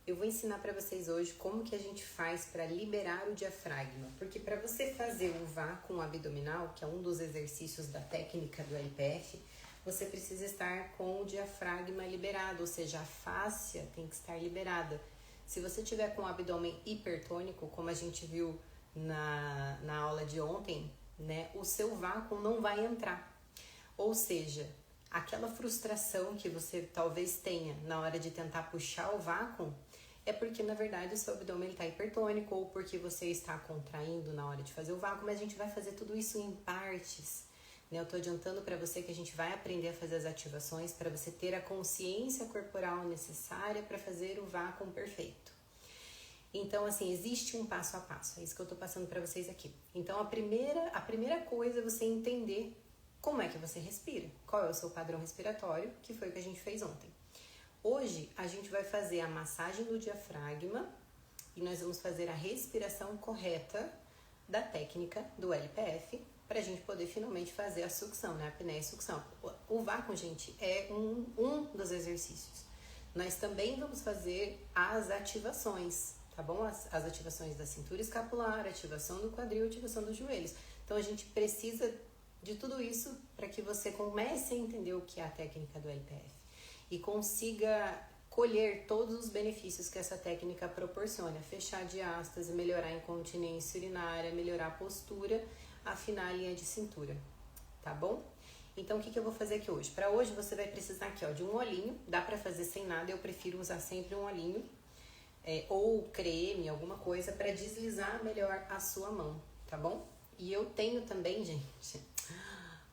Eu vou ensinar para vocês hoje como que a gente faz para liberar o diafragma, porque para você fazer o vácuo abdominal, que é um dos exercícios da técnica do LPF, você precisa estar com o diafragma liberado, ou seja, a fáscia tem que estar liberada. Se você tiver com o abdômen hipertônico, como a gente viu na aula de ontem, né, o seu vácuo não vai entrar. Ou seja, aquela frustração que você talvez tenha na hora de tentar puxar o vácuo é porque, na verdade, o seu abdômen está hipertônico ou porque você está contraindo na hora de fazer o vácuo, mas a gente vai fazer tudo isso em partes. Né? Eu estou adiantando para você que a gente vai aprender a fazer as ativações para você ter a consciência corporal necessária para fazer o vácuo perfeito. Então, assim, existe um passo a passo, é isso que eu estou passando para vocês aqui. Então, a primeira coisa é você entender como é que você respira, qual é o seu padrão respiratório, que foi o que a gente fez ontem. Hoje, a gente vai fazer a massagem do diafragma e nós vamos fazer a respiração correta da técnica do LPF para a gente poder finalmente fazer a sucção, né? A apneia e sucção. O vácuo, gente, é um dos exercícios. Nós também vamos fazer as ativações, tá bom? As ativações da cintura escapular, ativação do quadril, ativação dos joelhos. Então, a gente precisa de tudo isso para que você comece a entender o que é a técnica do LPF e consiga colher todos os benefícios que essa técnica proporciona, fechar a diástase, melhorar a incontinência urinária, melhorar a postura, afinar a linha de cintura, tá bom? Então, o que eu vou fazer aqui hoje? Para hoje, você vai precisar aqui, ó, de um olhinho, dá para fazer sem nada, eu prefiro usar sempre um olhinho, ou creme, alguma coisa, para deslizar melhor a sua mão, tá bom? E eu tenho também, gente,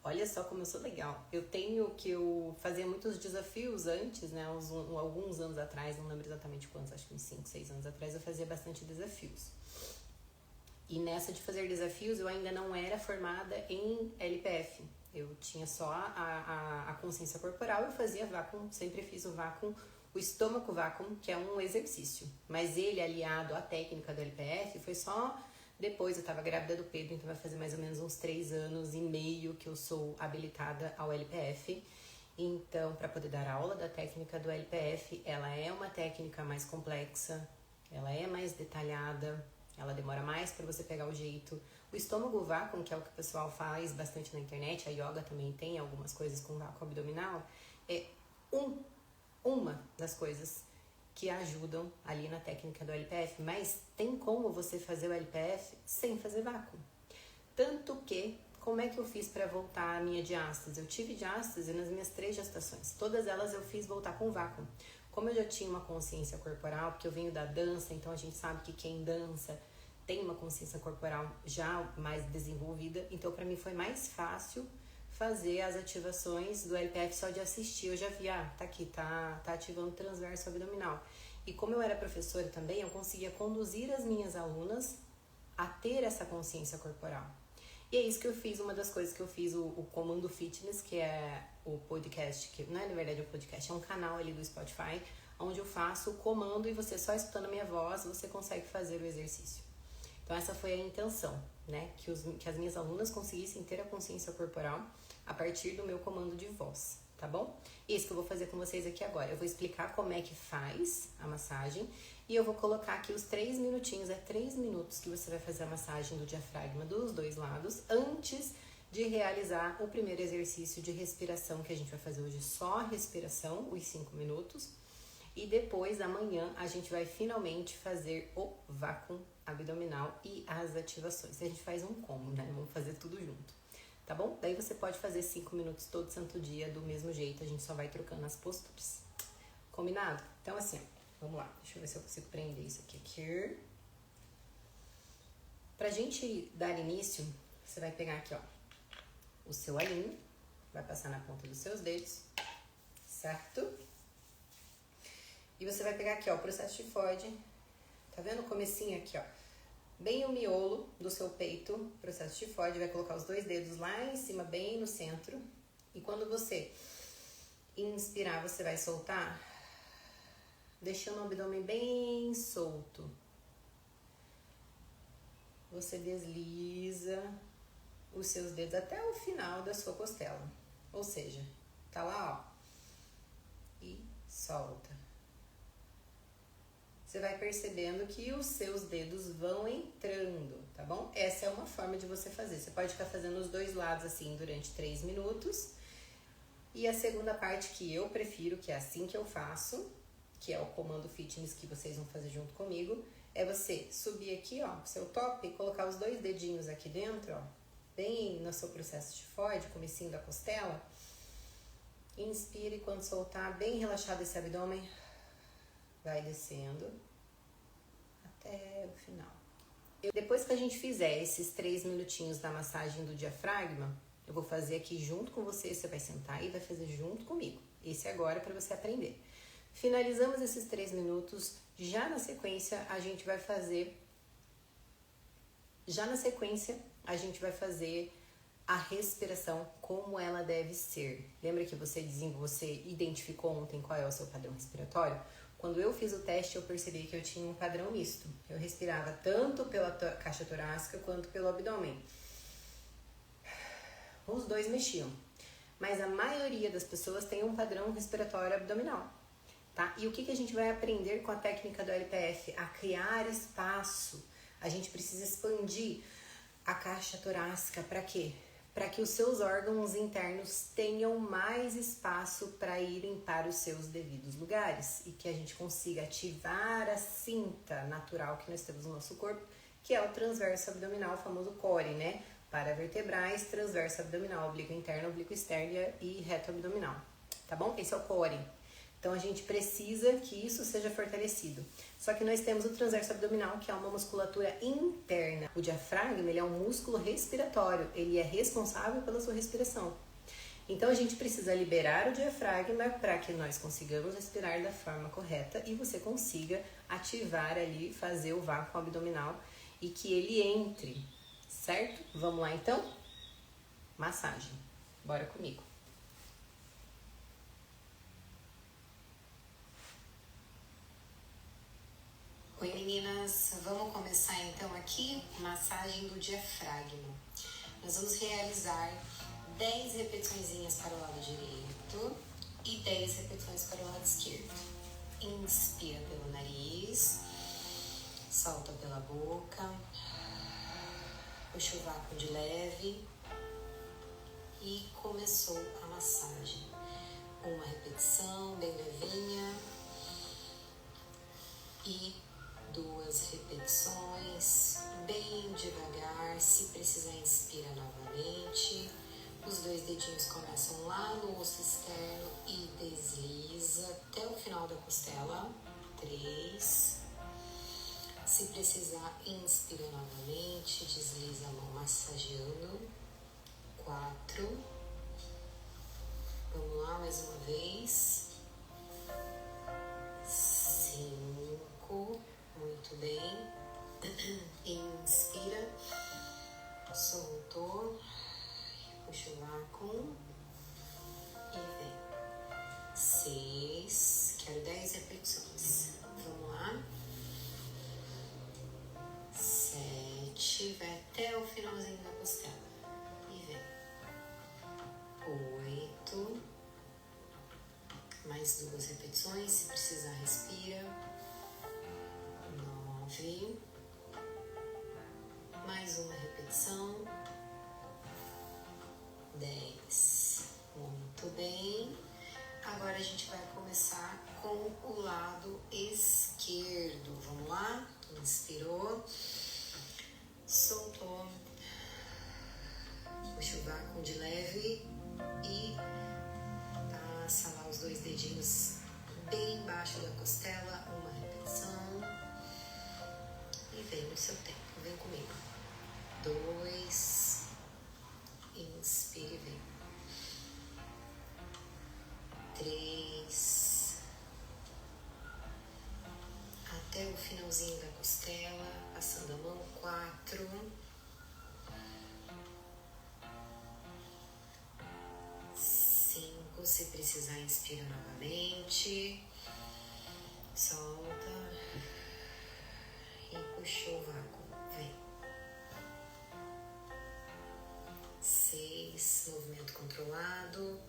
olha só como eu sou legal. Eu fazia muitos desafios antes, né? Alguns anos atrás, não lembro exatamente quantos, acho que uns 5, 6 anos atrás, eu fazia bastante desafios. E nessa de fazer desafios, eu ainda não era formada em LPF. Eu tinha só a consciência corporal, eu fazia vácuo, sempre fiz o vácuo, o estômago vácuo, que é um exercício. Mas ele, aliado à técnica do LPF, foi só... Depois eu estava grávida do Pedro, então vai fazer mais ou menos uns 3 anos e meio que eu sou habilitada ao LPF. Então, para poder dar aula da técnica do LPF, ela é uma técnica mais complexa, ela é mais detalhada, ela demora mais para você pegar o jeito. O estômago vácuo, que é o que o pessoal faz bastante na internet, a yoga também tem algumas coisas com vácuo abdominal, é uma das coisas que ajudam ali na técnica do LPF, mas tem como você fazer o LPF sem fazer vácuo. Tanto que, como é que eu fiz para voltar a minha diástase? Eu tive diástase nas minhas 3 gestações, todas elas eu fiz voltar com vácuo. Como eu já tinha uma consciência corporal, porque eu venho da dança, então a gente sabe que quem dança tem uma consciência corporal já mais desenvolvida, então para mim foi mais fácil fazer as ativações do LPF só de assistir. Eu já vi, tá aqui, tá ativando o transverso abdominal. E como eu era professora também, eu conseguia conduzir as minhas alunas a ter essa consciência corporal. E é isso que eu fiz, uma das coisas que eu fiz, o Comando Fitness, que é o podcast, que não é na verdade um podcast, é um canal ali do Spotify, onde eu faço o comando e você só escutando a minha voz, você consegue fazer o exercício. Então essa foi a intenção, né? Que as minhas alunas conseguissem ter a consciência corporal a partir do meu comando de voz, tá bom? Isso que eu vou fazer com vocês aqui agora. Eu vou explicar como é que faz a massagem e eu vou colocar aqui os 3 minutinhos, 3 minutos que você vai fazer a massagem do diafragma dos 2 lados antes de realizar o primeiro exercício de respiração que a gente vai fazer hoje, só a respiração, os 5 minutos. E depois, amanhã, a gente vai finalmente fazer o vácuo abdominal e as ativações. A gente faz um combo, né? Vamos fazer tudo junto, tá bom? Daí você pode fazer 5 minutos todo santo dia do mesmo jeito, a gente só vai trocando as posturas. Combinado? Então, assim, ó, vamos lá. Deixa eu ver se eu consigo prender isso aqui. Pra gente dar início, você vai pegar aqui, ó, o seu olhinho, vai passar na ponta dos seus dedos, certo? E você vai pegar aqui, ó, o processo tifoide, tá vendo o comecinho aqui, ó, bem o miolo do seu peito, processo tifoide, vai colocar os 2 dedos lá em cima, bem no centro. E quando você inspirar, você vai soltar, deixando o abdômen bem solto. Você desliza os seus dedos até o final da sua costela. Ou seja, tá lá, ó, e solta. você vai percebendo que os seus dedos vão entrando, tá bom? Essa é uma forma de você fazer. Você pode ficar fazendo os dois lados assim durante 3 minutos. E a segunda parte que eu prefiro, que é assim que eu faço, que é o comando fitness que vocês vão fazer junto comigo, é você subir aqui, ó, seu top e colocar os 2 dedinhos aqui dentro, ó, bem no seu processo de Ford, comecinho da costela. Inspire, quando soltar, bem relaxado esse abdômen, vai descendo até o final. Depois que a gente fizer esses 3 minutinhos da massagem do diafragma, eu vou fazer aqui junto com você, você vai sentar e vai fazer junto comigo. Esse agora é para você aprender. Finalizamos esses 3 minutos, já na sequência a gente vai fazer a respiração como ela deve ser. Lembra que você identificou ontem qual é o seu padrão respiratório? Quando eu fiz o teste, eu percebi que eu tinha um padrão misto. Eu respirava tanto pela caixa torácica quanto pelo abdômen. Os dois mexiam. Mas a maioria das pessoas tem um padrão respiratório abdominal, tá? E o que a gente vai aprender com a técnica do LPF? A criar espaço. A gente precisa expandir a caixa torácica. Para quê? Para que os seus órgãos internos tenham mais espaço para irem para os seus devidos lugares e que a gente consiga ativar a cinta natural que nós temos no nosso corpo, que é o transverso abdominal, o famoso core, né? Paravertebrais, transverso abdominal, oblíquo interno, oblíquo externo e reto abdominal, tá bom? Esse é o core. Então, a gente precisa que isso seja fortalecido. Só que nós temos o transverso abdominal, que é uma musculatura interna. O diafragma, ele é um músculo respiratório. Ele é responsável pela sua respiração. Então, a gente precisa liberar o diafragma para que nós consigamos respirar da forma correta e você consiga ativar ali, fazer o vácuo abdominal e que ele entre, certo? Vamos lá, então? Massagem. Bora comigo. Oi meninas, vamos começar então aqui massagem do diafragma. Nós vamos realizar 10 repetiçõezinhas para o lado direito e 10 repetições para o lado esquerdo. Inspira pelo nariz, solta pela boca, puxa o vácuo de leve e começou a massagem. Uma repetição bem levinha e 2 repetições, bem devagar. Se precisar, inspira novamente. Os 2 dedinhos começam lá no osso externo e desliza até o final da costela. 3. Se precisar, inspira novamente, desliza a mão massageando. 4. Vamos lá, mais uma vez. 5. Muito bem. Inspira, soltou, puxa o vácuo e vem. 6, quero 10 repetições. Vamos lá. 7, vai até o finalzinho da costela e vem. 8, mais 2 repetições, se precisar respira. 9, mais uma repetição. 10, muito bem. Agora a gente vai começar com o lado esquerdo. Vamos lá? Inspirou, soltou, puxa o vácuo de leve e passa lá os 2 dedinhos bem embaixo da costela. Uma repetição. E vem no seu tempo, vem comigo. 2, inspire e vem. 3, até o finalzinho da costela, passando a mão. 4, 5, se precisar, inspira novamente. Solta. E puxou o vácuo, vem. 6, movimento controlado.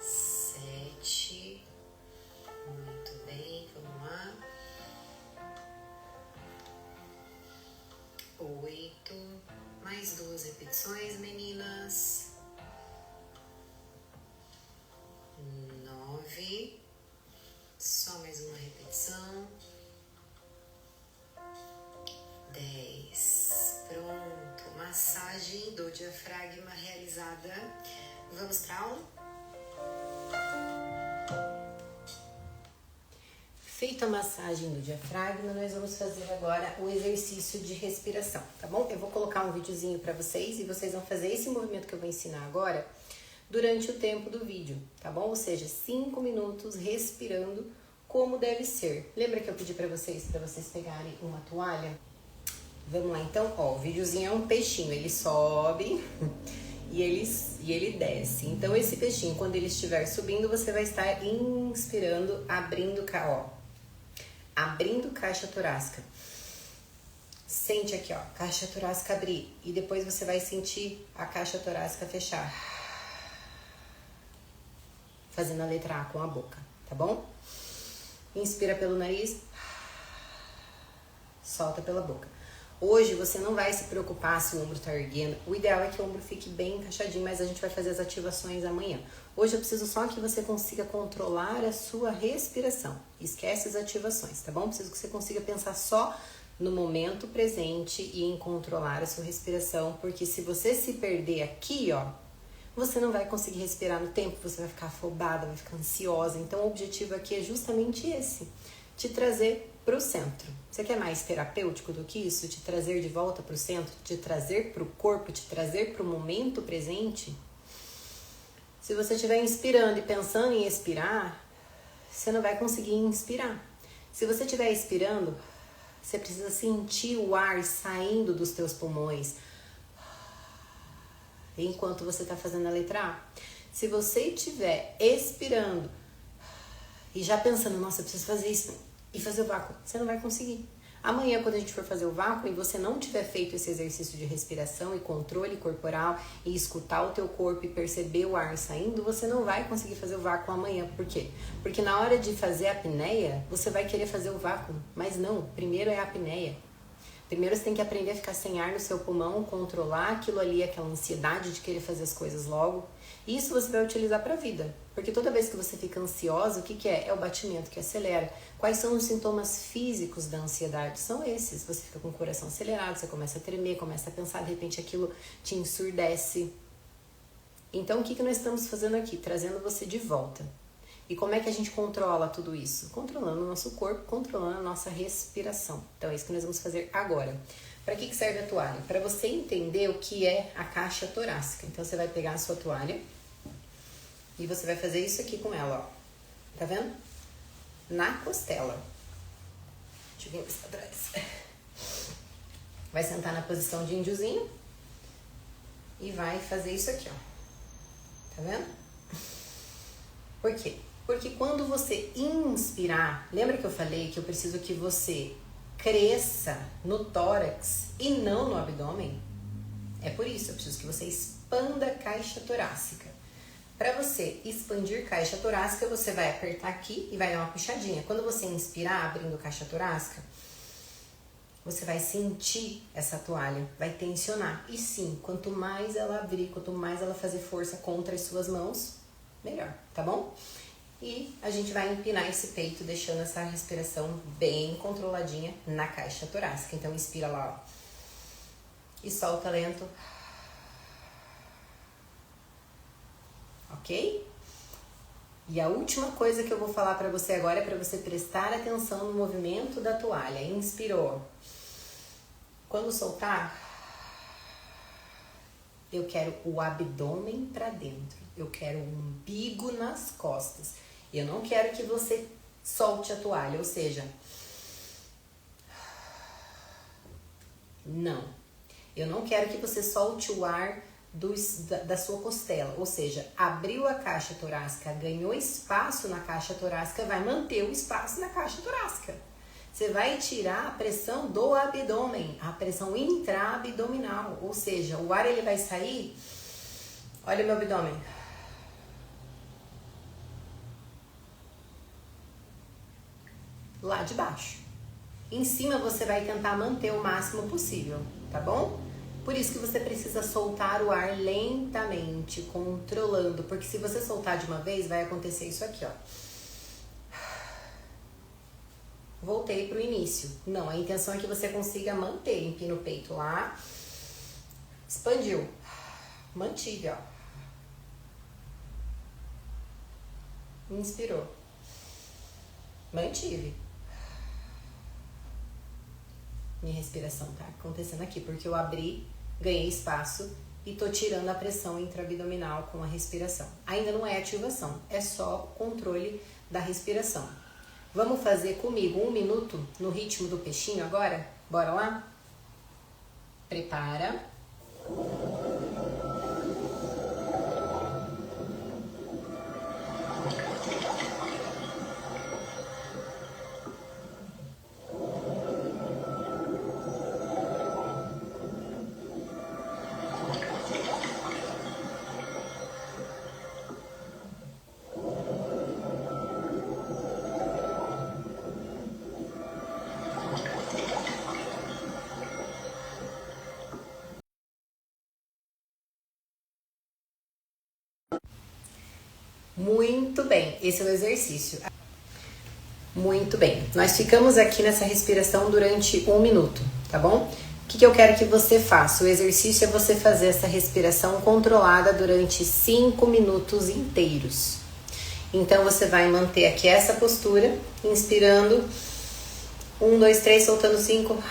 7, muito bem. repetições, meninas. 9. Só mais uma repetição. 10. Pronto. Massagem do diafragma realizada. Vamos para aula? Feita a massagem do diafragma, nós vamos fazer agora o exercício de respiração, tá bom? Eu vou colocar um videozinho para vocês e vocês vão fazer esse movimento que eu vou ensinar agora durante o tempo do vídeo, tá bom? Ou seja, 5 minutos respirando como deve ser. Lembra que eu pedi para vocês pegarem uma toalha? Vamos lá então, ó, o videozinho é um peixinho, ele sobe e ele desce. Então esse peixinho, quando ele estiver subindo, você vai estar inspirando, abrindo caixa torácica. Sente aqui, ó, caixa torácica abrir e depois você vai sentir a caixa torácica fechar. Fazendo a letra A com a boca, tá bom? Inspira pelo nariz, solta pela boca. Hoje você não vai se preocupar se o ombro tá erguendo. O ideal é que o ombro fique bem encaixadinho, mas a gente vai fazer as ativações amanhã. Hoje eu preciso só que você consiga controlar a sua respiração. Esquece as ativações, tá bom? Preciso que você consiga pensar só no momento presente e em controlar a sua respiração, porque se você se perder aqui, ó, você não vai conseguir respirar no tempo, você vai ficar afobada, vai ficar ansiosa. Então o objetivo aqui é justamente esse, te trazer para o centro. Você quer mais terapêutico do que isso? Te trazer de volta para o centro, te trazer para o corpo, te trazer para o momento presente? Se você estiver inspirando e pensando em expirar, você não vai conseguir inspirar. Se você estiver expirando, você precisa sentir o ar saindo dos teus pulmões enquanto você está fazendo a letra A. Se você estiver expirando e já pensando, nossa, eu preciso fazer isso e fazer o vácuo, você não vai conseguir. Amanhã, quando a gente for fazer o vácuo e você não tiver feito esse exercício de respiração e controle corporal e escutar o teu corpo e perceber o ar saindo, você não vai conseguir fazer o vácuo amanhã. Por quê? Porque na hora de fazer a apneia, você vai querer fazer o vácuo, mas não, primeiro é a apneia. Primeiro você tem que aprender a ficar sem ar no seu pulmão, controlar aquilo ali, aquela ansiedade de querer fazer as coisas logo. Isso você vai utilizar para a vida, porque toda vez que você fica ansiosa, o que é? É o batimento que acelera. Quais são os sintomas físicos da ansiedade? São esses. Você fica com o coração acelerado, você começa a tremer, começa a pensar, de repente aquilo te ensurdece. Então o que nós estamos fazendo aqui? Trazendo você de volta. E como é que a gente controla tudo isso? Controlando o nosso corpo, controlando a nossa respiração. Então é isso que nós vamos fazer agora. Para que serve a toalha? Para você entender o que é a caixa torácica. Então você vai pegar a sua toalha e você vai fazer isso aqui com ela, ó. Tá vendo? Na costela. Deixa eu vir mais pra trás. Vai sentar na posição de índiozinho e vai fazer isso aqui, ó. Tá vendo? Por quê? Porque quando você inspirar, lembra que eu falei que eu preciso que você cresça no tórax e não no abdômen? É por isso, eu preciso que você expanda a caixa torácica. Para você expandir caixa torácica, você vai apertar aqui e vai dar uma puxadinha. Quando você inspirar, abrindo caixa torácica, você vai sentir essa toalha, vai tensionar. E sim, quanto mais ela abrir, quanto mais ela fazer força contra as suas mãos, melhor, tá bom? E a gente vai empinar esse peito, deixando essa respiração bem controladinha na caixa torácica. Então, inspira lá, ó. E solta lento. Ok? E a última coisa que eu vou falar pra você agora é pra você prestar atenção no movimento da toalha. Inspirou. Quando soltar, eu quero o abdômen pra dentro. Eu quero o umbigo nas costas. Eu não quero que você solte a toalha, ou seja, não. Eu não quero que você solte o ar da sua costela, ou seja, abriu a caixa torácica, ganhou espaço na caixa torácica, vai manter o espaço na caixa torácica. Você vai tirar a pressão do abdômen, a pressão intra-abdominal, ou seja, o ar ele vai sair, olha o meu abdômen. Lá de baixo. Em cima você vai tentar manter o máximo possível, tá bom? Por isso que você precisa soltar o ar lentamente, controlando, porque se você soltar de uma vez, vai acontecer isso aqui, ó. Voltei pro início. Não, a intenção é que você consiga manter, empina o peito lá, expandiu, mantive, ó. Inspirou, mantive. Minha respiração tá acontecendo aqui, porque eu abri, ganhei espaço e tô tirando a pressão intra-abdominal com a respiração. Ainda não é ativação, é só o controle da respiração. Vamos fazer comigo 1 minuto no ritmo do peixinho agora? Bora lá? Prepara. Muito bem, esse é o exercício. Muito bem, nós ficamos aqui nessa respiração durante 1 minuto, tá bom? O que eu quero que você faça? O exercício é você fazer essa respiração controlada durante 5 minutos inteiros. Então você vai manter aqui essa postura, inspirando, 1, 2, 3, soltando 5,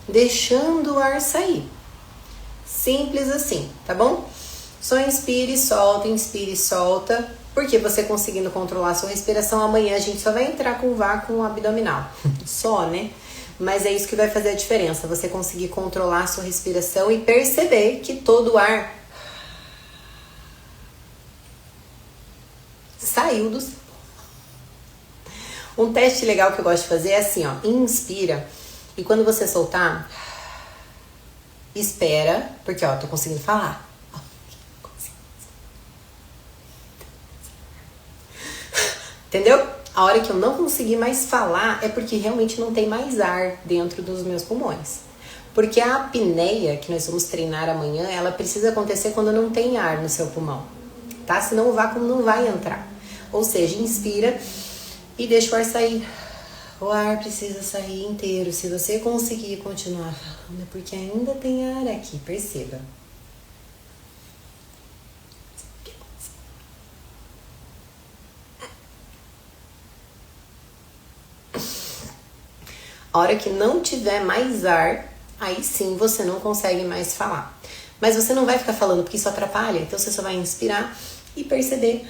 deixando o ar sair. Simples assim, tá bom? Só inspire e solta, porque você conseguindo controlar a sua respiração, amanhã a gente só vai entrar com vácuo abdominal. Só, né? Mas é isso que vai fazer a diferença, você conseguir controlar a sua respiração e perceber que todo o ar saiu do... Um teste legal que eu gosto de fazer é assim, ó, inspira, e quando você soltar, espera, porque ó, tô conseguindo falar. Entendeu? A hora que eu não conseguir mais falar é porque realmente não tem mais ar dentro dos meus pulmões. Porque a apneia, que nós vamos treinar amanhã, ela precisa acontecer quando não tem ar no seu pulmão, tá? Senão o vácuo não vai entrar. Ou seja, inspira e deixa o ar sair. O ar precisa sair inteiro. Se você conseguir continuar falando, é porque ainda tem ar aqui, perceba. A hora que não tiver mais ar, aí sim você não consegue mais falar. Mas você não vai ficar falando porque isso atrapalha, então você só vai inspirar e perceber.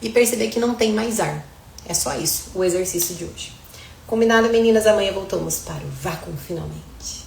E perceber que não tem mais ar. É só isso, o exercício de hoje. Combinado, meninas? Amanhã voltamos para o vácuo finalmente.